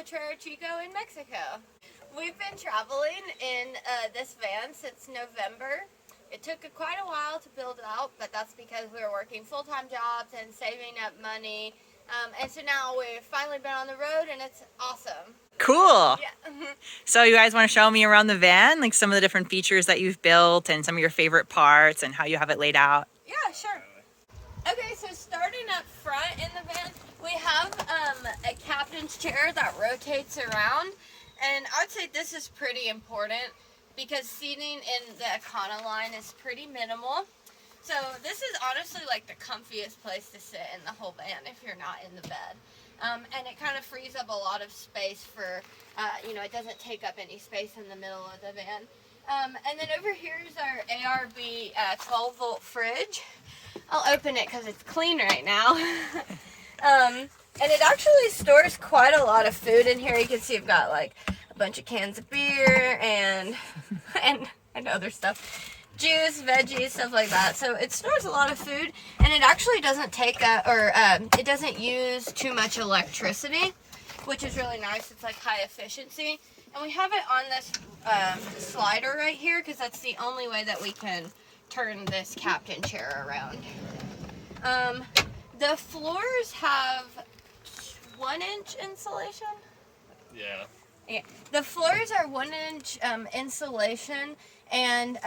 Potrero Chico in Mexico. We've been traveling in this van since November. It took quite a while to build it out, but that's because we were working full-time jobs and saving up money. And so now we've finally been on the road and it's awesome. Cool. Yeah. So you guys want to show me around the van, like some of the different features that you've built and some of your favorite parts and how you have it laid out? Yeah, sure. Okay, so starting up front in the van, we have a captain's chair that rotates around. And I would say this is pretty important because seating in the Econo line is pretty minimal. So this is honestly like the comfiest place to sit in the whole van if you're not in the bed. And it kind of frees up a lot of space for, it doesn't take up any space in the middle of the van. And then over here is our ARB 12-volt fridge. I'll open it because it's clean right now. And it actually stores quite a lot of food in here. You can see I've got like a bunch of cans of beer and other stuff. Juice, veggies, stuff like that. So it stores a lot of food, and it actually doesn't take it doesn't use too much electricity, which is really nice. It's like high efficiency. And we have it on this slider right here because that's the only way that we can turn this captain chair around. The floors have 1-inch insulation. Yeah. The floors are 1-inch insulation, and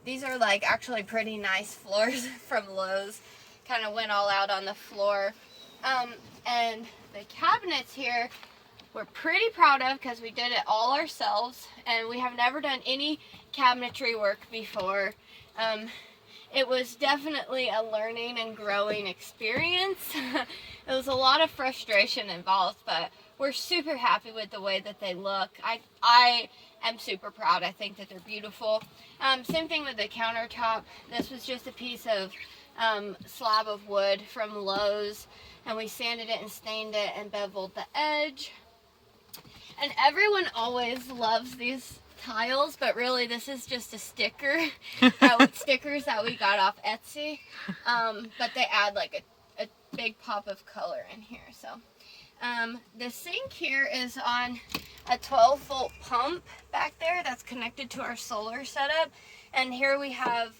these are like actually pretty nice floors from Lowe's. Kind of went all out on the floor. And the cabinets here we're pretty proud of because we did it all ourselves, and we have never done any cabinetry work before. It was definitely a learning and growing experience. It was a lot of frustration involved, but we're super happy with the way that they look. I am super proud. I think that they're beautiful. Same thing with the countertop. This was just a piece of slab of wood from Lowe's, and we sanded it and stained it and beveled the edge. And everyone always loves these tiles, but really this is just a sticker, stickers that we got off Etsy. But they add like a big pop of color in here. So the sink here is on a 12-volt pump back there that's connected to our solar setup. And here we have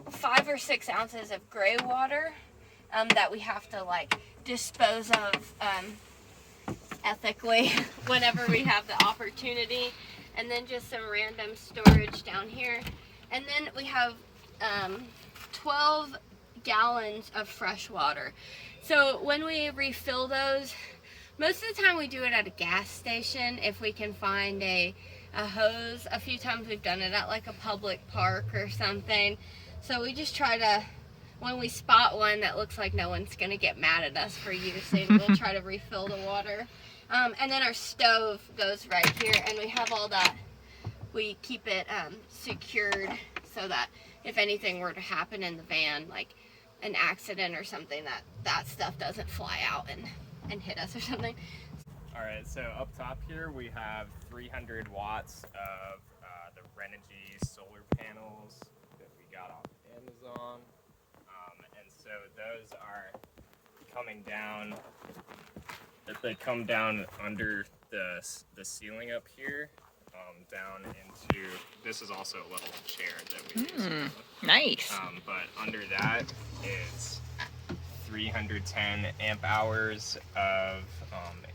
5 or 6 ounces of gray water that we have to like dispose of ethically whenever we have the opportunity. And then just some random storage down here. And then we have 12 gallons of fresh water. So when we refill those, most of the time we do it at a gas station if we can find a hose. A few times we've done it at like a public park or something. So we just try to, when we spot one that looks like no one's gonna get mad at us for using, we'll try to refill the water. And then our stove goes right here, and we have all that. We keep it secured so that if anything were to happen in the van, like an accident or something, that stuff doesn't fly out and hit us or something. All right, so up top here we have 300 watts of the Renogy solar panels that we got off Amazon. And so those are coming down. They come down under the ceiling up here, down into, this is also a little chair that we use. Nice. But under that is 310 amp hours of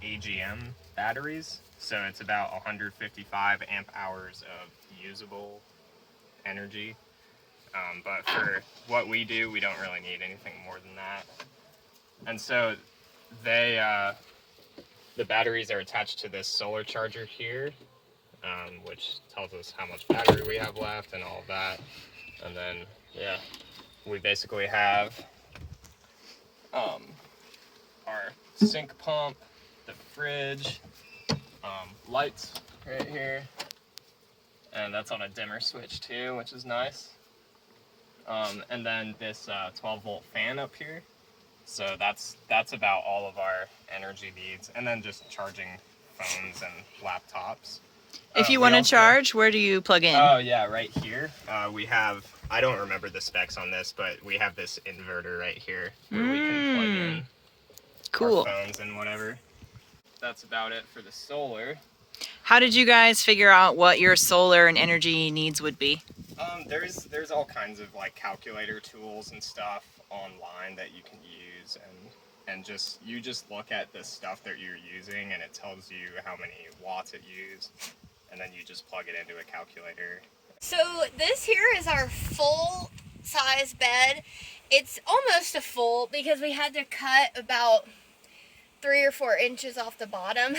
AGM batteries. So it's about 155 amp hours of usable energy. But for what we do, we don't really need anything more than that. And so the batteries are attached to this solar charger here, which tells us how much battery we have left and all of that. And then, yeah, we basically have our sink pump, the fridge, lights right here, and that's on a dimmer switch too, which is nice. And then this 12-volt fan up here. So that's about all of our energy needs, and then just charging phones and laptops. If you want to charge, where do you plug in? Oh yeah, right here. We have, I don't remember the specs on this, but we have this inverter right here where we can plug in cool our phones and whatever. that's about it for the solar. How did you guys figure out what your solar and energy needs would be? There's all kinds of like calculator tools and stuff online that you can use, and you just look at the stuff that you're using and it tells you how many watts it used, and then you just plug it into a calculator. So this here is our full size bed. It's almost a full because we had to cut about 3 or 4 inches off the bottom,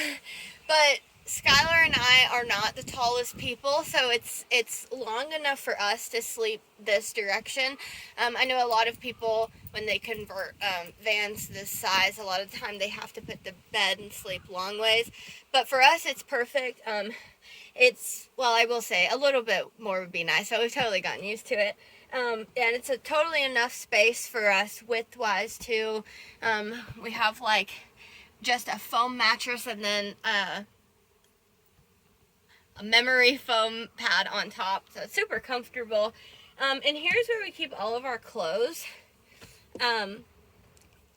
but Schuyler and I are not the tallest people, so it's long enough for us to sleep this direction. I know a lot of people, when they convert vans this size, a lot of the time they have to put the bed and sleep long ways, but for us it's perfect. It's, well, I will say a little bit more would be nice, so we've totally gotten used to it. And it's a totally enough space for us width-wise too. We have like just a foam mattress and then a memory foam pad on top, so it's super comfortable. And here's where we keep all of our clothes. I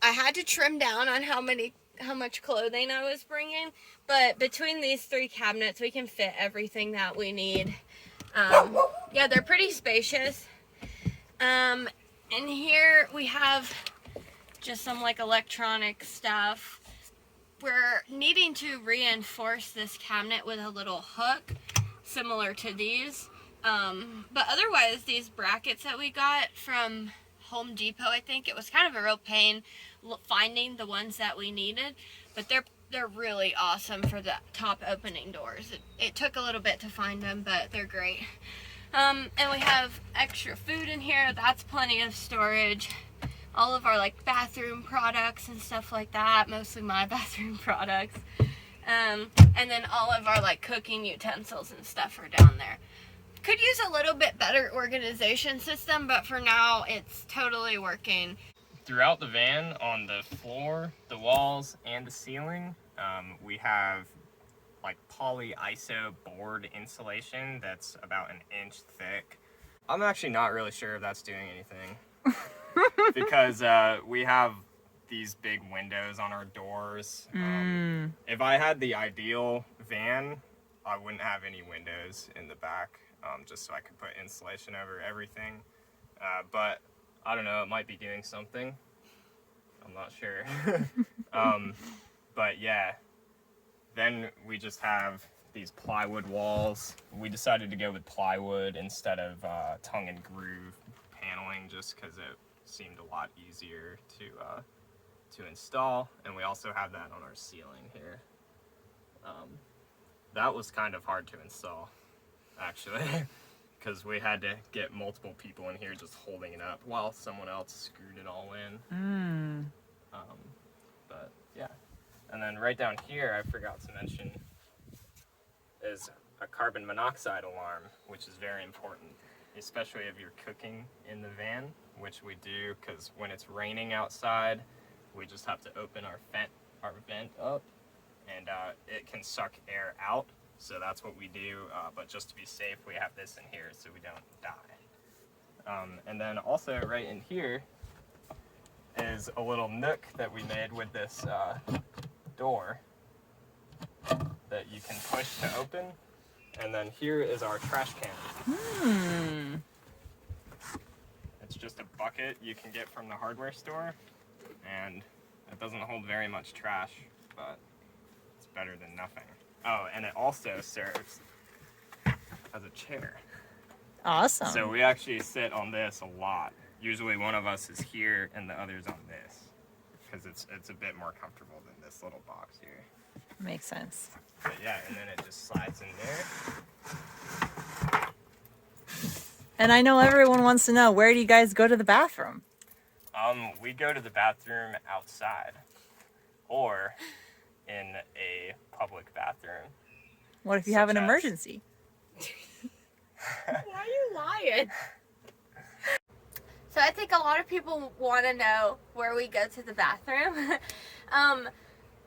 had to trim down on how much clothing I was bringing, but between these 3 cabinets we can fit everything that we need. Yeah, they're pretty spacious. And here we have just some like electronic stuff. We're needing to reinforce this cabinet with a little hook similar to these, but otherwise these brackets that we got from Home Depot, I think it was kind of a real pain finding the ones that we needed, but they're really awesome for the top opening doors. It took a little bit to find them, but they're great. And we have extra food in here. That's plenty of storage. All of our like bathroom products and stuff like that, mostly my bathroom products. And then all of our like cooking utensils and stuff are down there. Could use a little bit better organization system, but for now it's totally working. Throughout the van, on the floor, the walls, and the ceiling, we have like poly iso board insulation that's about 1 inch thick. I'm actually not really sure if that's doing anything. Because we have these big windows on our doors. If I had the ideal van, I wouldn't have any windows in the back, just so I could put insulation over everything. But I don't know, it might be doing something. I'm not sure. But yeah, then we just have these plywood walls. We decided to go with plywood instead of tongue and groove paneling just because it seemed a lot easier to install, and we also have that on our ceiling here. That was kind of hard to install, actually, because we had to get multiple people in here just holding it up while someone else screwed it all in. But yeah, and then right down here, I forgot to mention, is a carbon monoxide alarm, which is very important, especially if you're cooking in the van, which we do, because when it's raining outside, we just have to open our vent up, and it can suck air out, so that's what we do, but just to be safe, we have this in here so we don't die. And then also right in here is a little nook that we made with this door that you can push to open, and then here is our trash can. It's just a bucket you can get from the hardware store, and it doesn't hold very much trash, but it's better than nothing. Oh, and it also serves as a chair. Awesome. So we actually sit on this a lot. Usually one of us is here and the other's on this, because it's a bit more comfortable than this little box here. Makes sense. But yeah, and then it just slides in there. And I know everyone wants to know, where do you guys go to the bathroom? We go to the bathroom outside, or in a public bathroom. What if you have an emergency? Why are you lying? So I think a lot of people want to know where we go to the bathroom.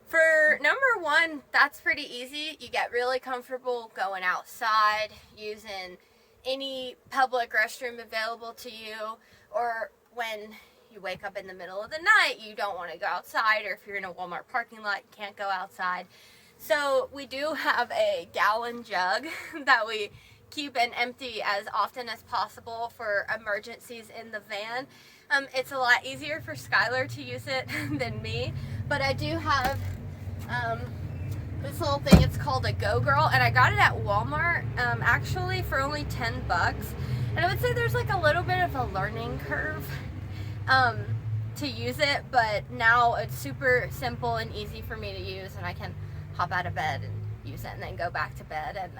For number one, that's pretty easy. You get really comfortable going outside, using any public restroom available to you, or when you wake up in the middle of the night, you don't want to go outside, or if you're in a Walmart parking lot, you can't go outside. So we do have a gallon jug that we keep and empty as often as possible for emergencies in the van. It's a lot easier for Schuyler to use it than me, but I do have this little thing. It's called a Go Girl, and I got it at Walmart actually for only $10. And I would say there's like a little bit of a learning curve to use it, but now it's super simple and easy for me to use, and I can hop out of bed and use it and then go back to bed. And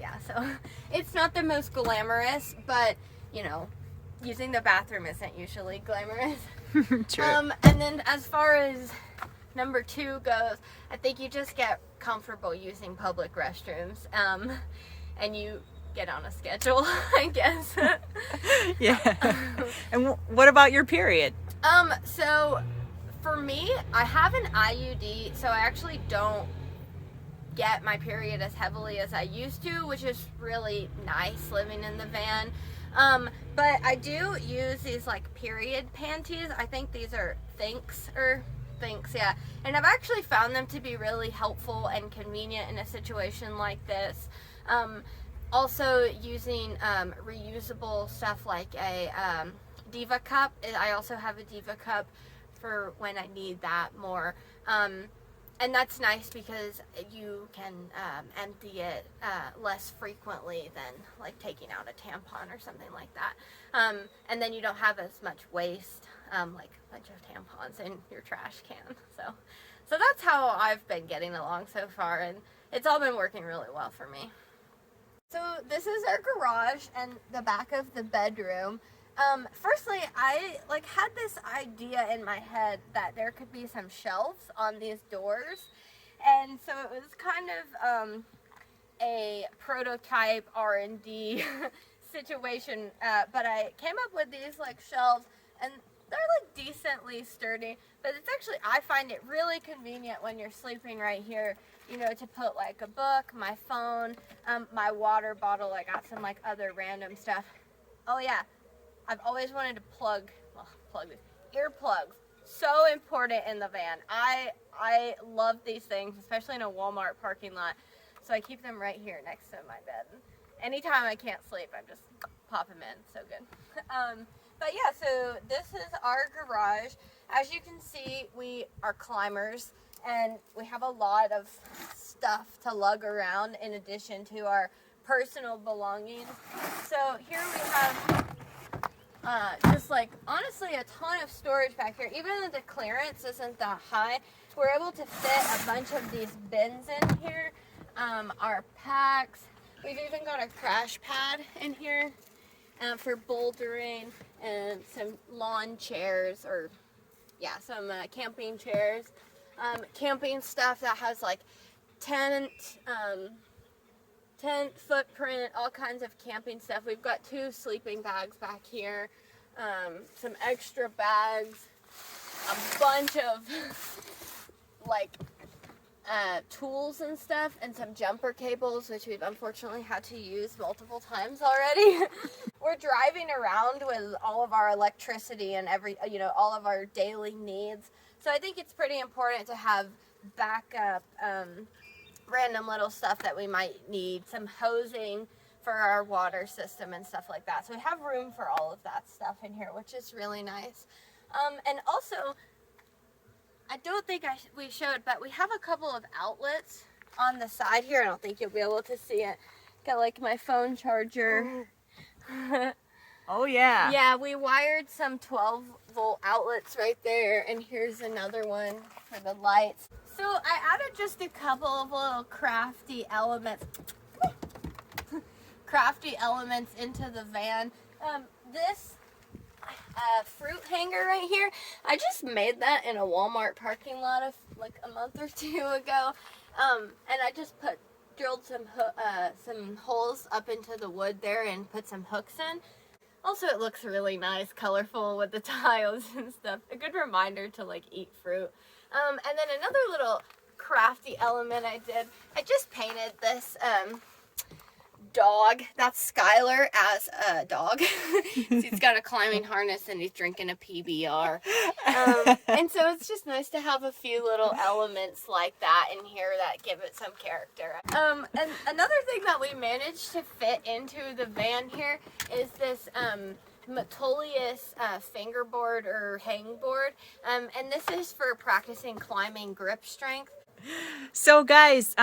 yeah, so it's not the most glamorous, but you know, using the bathroom isn't usually glamorous. True. And then as far as number 2 goes, I think you just get comfortable using public restrooms, and you get on a schedule, I guess. Yeah. And what about your period? So for me, I have an IUD, so I actually don't get my period as heavily as I used to, which is really nice living in the van. But I do use these like period panties. I think these are Thinks, yeah. And I've actually found them to be really helpful and convenient in a situation like this. Also using reusable stuff like a Diva cup. I also have a Diva cup for when I need that more. And that's nice because you can empty it less frequently than like taking out a tampon or something like that. And then you don't have as much waste, like a bunch of tampons in your trash can. So that's how I've been getting along so far, and it's all been working really well for me. So this is our garage and the back of the bedroom. Firstly, I had this idea in my head that there could be some shelves on these doors, and so it was kind of a prototype R&D situation, but I came up with these like shelves, and they're like decently sturdy, but it's actually, I find it really convenient when you're sleeping right here, you know, to put like a book, my phone, my water bottle. I got some like other random stuff. Oh yeah, I've always wanted to plug these earplugs. So important in the van. I love these things, especially in a Walmart parking lot. So I keep them right here next to my bed. Anytime I can't sleep, I just pop them in. So good. But yeah, so this is our garage. As you can see, we are climbers, and we have a lot of stuff to lug around in addition to our personal belongings. So here we have just like honestly a ton of storage back here. Even though the clearance isn't that high, we're able to fit a bunch of these bins in here. Our packs. We've even got a crash pad in here for bouldering, and some lawn chairs, or yeah, some camping chairs. Camping stuff that has like tent footprint, all kinds of camping stuff. We've got 2 sleeping bags back here, some extra bags, a bunch of like tools and stuff, and some jumper cables, which we've unfortunately had to use multiple times already. We're driving around with all of our electricity and all of our daily needs. So I think it's pretty important to have backup random little stuff that we might need, some hosing for our water system and stuff like that. So we have room for all of that stuff in here, which is really nice. And also, I don't think we showed, but we have a couple of outlets on the side here. I don't think you'll be able to see it. Got like my phone charger. Oh yeah. Yeah, we wired some 12-volt outlets right there, and here's another one for the lights. So I added just a couple of little crafty elements into the van. This fruit hanger right here, I just made that in a Walmart parking lot like a month or 2 ago, and I just drilled some holes up into the wood there and put some hooks in. Also, it looks really nice, colorful with the tiles and stuff. A good reminder to like eat fruit. And then another little crafty element I did, I just painted this dog. That's Schuyler as a dog. He's got a climbing harness and he's drinking a PBR. And so it's just nice to have a few little elements like that in here that give it some character. And another thing that we managed to fit into the van here is this Metolius fingerboard or hangboard. And this is for practicing climbing grip strength. So guys,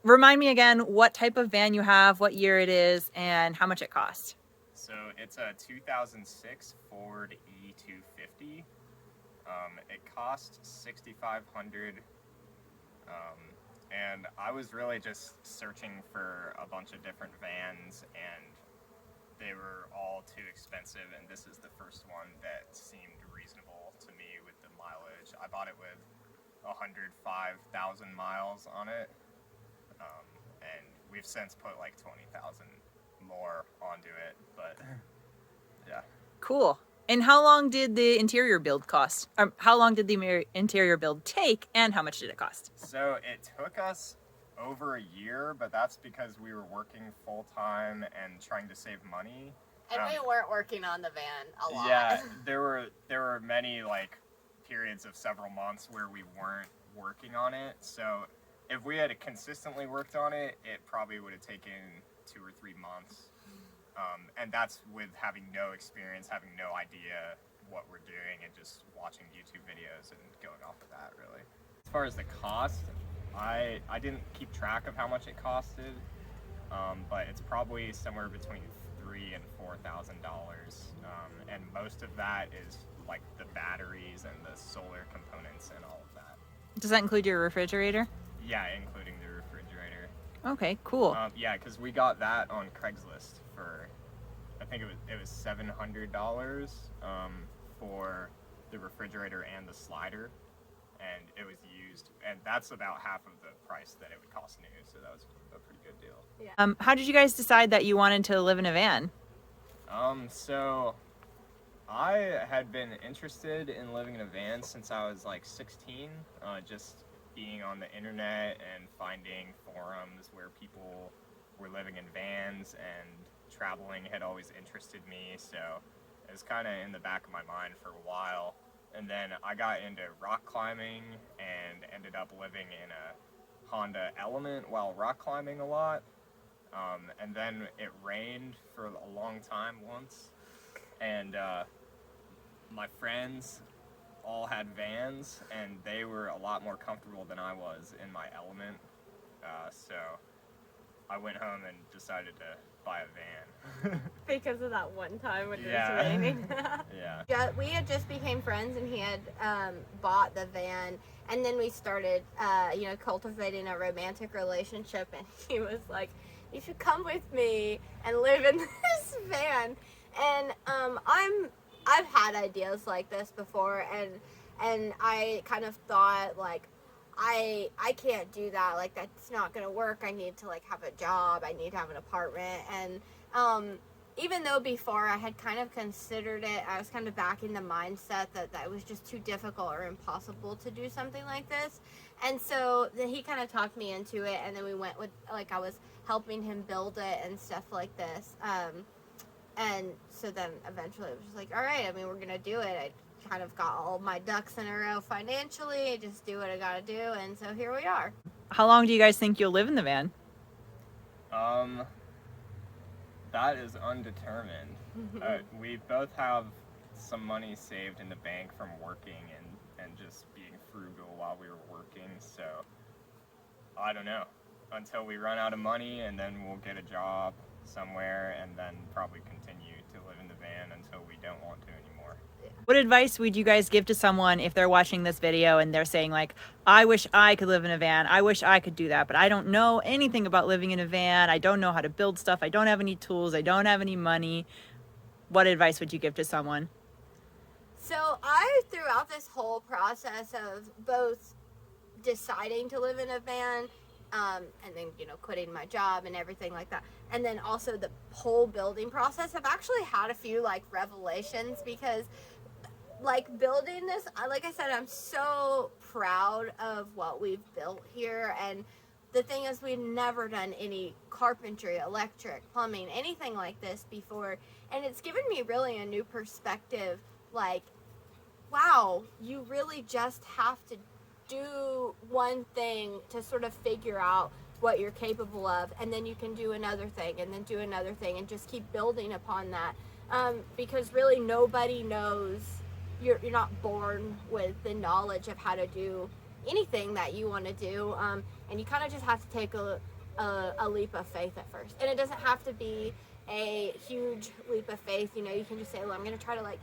remind me again what type of van you have, what year it is, and how much it cost. So it's a 2006 Ford E-250. It cost $6,500. And I was really just searching for a bunch of different vans, and they were all too expensive, and this is the first one that seemed reasonable to me with the mileage. I bought it with 105,000 miles on it, and we've since put like 20,000 more onto it, but yeah. Cool. And how long did the interior build cost? How long did the interior build take, and how much did it cost? So it took us over a year, but that's because we were working full-time and trying to save money. And we weren't working on the van a lot. Yeah, there were many like periods of several months where we weren't working on it. So if we had consistently worked on it, it probably would have taken 2 or 3 months. And that's with having no experience, having no idea what we're doing, and just watching YouTube videos and going off of that, really. As far as the cost, I didn't keep track of how much it costed, but it's probably somewhere between $3,000 and $4,000. And most of that is like the batteries and the solar components and all of that. Does that include your refrigerator? Yeah, including the refrigerator. Okay, cool. Yeah, because we got that on Craigslist for, I think it was $700 for the refrigerator and the slider, and it was used, and that's about half of the price that it would cost new, so that was a pretty good deal. Yeah. How did you guys decide that you wanted to live in a van? So I had been interested in living in a van since I was like 16, just being on the internet and finding forums where people were living in vans, and traveling had always interested me, so it was kind of in the back of my mind for a while. And then I got into rock climbing and ended up living in a Honda Element while rock climbing a lot. And then it rained for a long time once, and my friends all had vans, and they were a lot more comfortable than I was in my Element. So I went home and decided to buy a van. Because of that one time when it Yeah. was raining. Yeah. We had just became friends, and he had bought the van, and then we started, cultivating a romantic relationship, and he was like, you should come with me and live in this van. And I've had ideas like this before, and I kind of thought, like, I can't do that, like, that's not gonna work. I need to, like, have a job, I need to have an apartment. And even though before I had kind of considered it, I was kind of back in the mindset that it was just too difficult or impossible to do something like this. And so then he kind of talked me into it, and then we went with, like, I was helping him build it and stuff like this. And so then eventually it was just like, all right, I mean, we're gonna do it. I kind of got all my ducks in a row financially. I just do what I gotta do, and so here we are. How long do you guys think you'll live in the van? That is undetermined. We both have some money saved in the bank from working and just being frugal while we were working, so I don't know. Until we run out of money, and then we'll get a job somewhere, and then probably continue to live in the van until we don't want to anymore. What advice would you guys give to someone if they're watching this video and they're saying, like, I wish I could live in a van, I wish I could do that, but I don't know anything about living in a van, I don't know how to build stuff, I don't have any tools, I don't have any money? What advice would you give to someone? So I, throughout this whole process of both deciding to live in a van, and then, quitting my job and everything like that, and then also the whole building process, I've actually had a few, like, revelations, because, like, building this, like I said, I'm so proud of what we've built here, and the thing is, we've never done any carpentry, electric, plumbing, anything like this before. And it's given me really a new perspective. Like, wow, you really just have to do one thing to sort of figure out what you're capable of, and then you can do another thing, and then do another thing, and just keep building upon that. Because really nobody knows, you're not born with the knowledge of how to do anything that you want to do, and you kind of just have to take a leap of faith at first. And it doesn't have to be a huge leap of faith, you know. You can just say, well, I'm going to try to like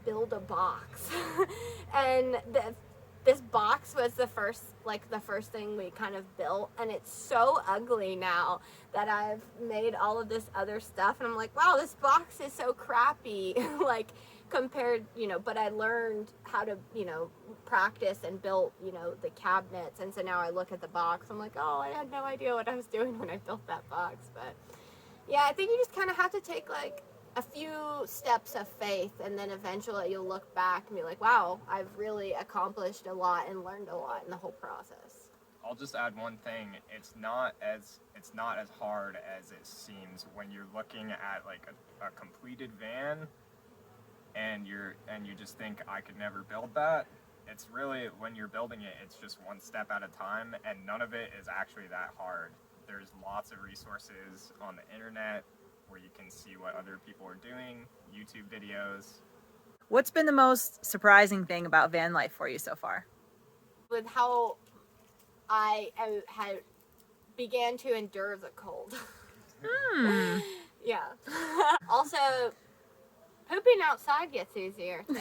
build a box. And this box was the first thing we kind of built, and it's so ugly now that I've made all of this other stuff, and I'm like, wow, this box is so crappy. Like, compared, you know, but I learned how to, you know, practice and built, you know, the cabinets, and so now I look at the box, I'm like, oh, I had no idea what I was doing when I built that box. But yeah, I think you just kind of have to take like a few steps of faith, and then eventually you'll look back and be like, wow, I've really accomplished a lot and learned a lot in the whole process. I'll just add one thing. It's not as hard as it seems when you're looking at like a completed van, and you just think, I could never build that. It's really, when you're building it, it's just one step at a time, and none of it is actually that hard. There's lots of resources on the internet where you can see what other people are doing, YouTube videos. What's been the most surprising thing about van life for you so far? With how I had began to endure the cold. Yeah. Also, pooping outside gets easier too.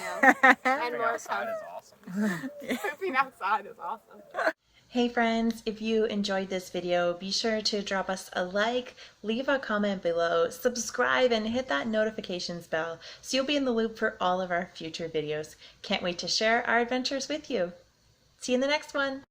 And more outside is awesome. Pooping outside is awesome. Hey friends, if you enjoyed this video, be sure to drop us a like, leave a comment below, subscribe, and hit that notifications bell so you'll be in the loop for all of our future videos. Can't wait to share our adventures with you. See you in the next one.